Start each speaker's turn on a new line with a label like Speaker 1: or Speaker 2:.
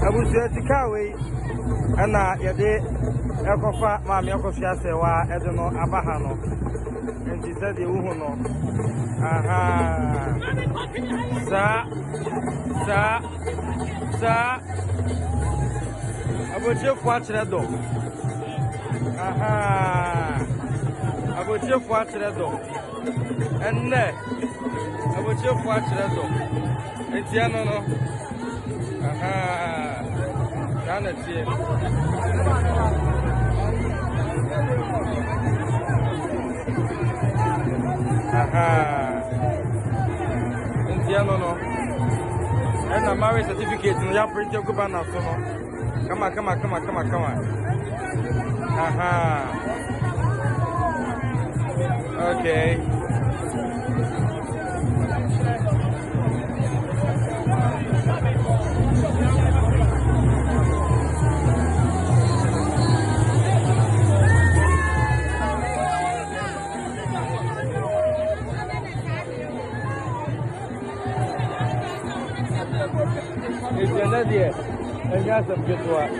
Speaker 1: Abusia Tikawe, and Yade Ekofa, Mammy Okofia Sewa, Edono Abahano, and she said the Uhuno. Aha, Sir, about your watch that door. Aha, about your watch that door. And there, about your watch that door. It's Yano. Aha, that's it. Aha, it's Yano. And a marriage certificate in your print your governor. Come on. Aha. Okay. It's another year. And that's a good one.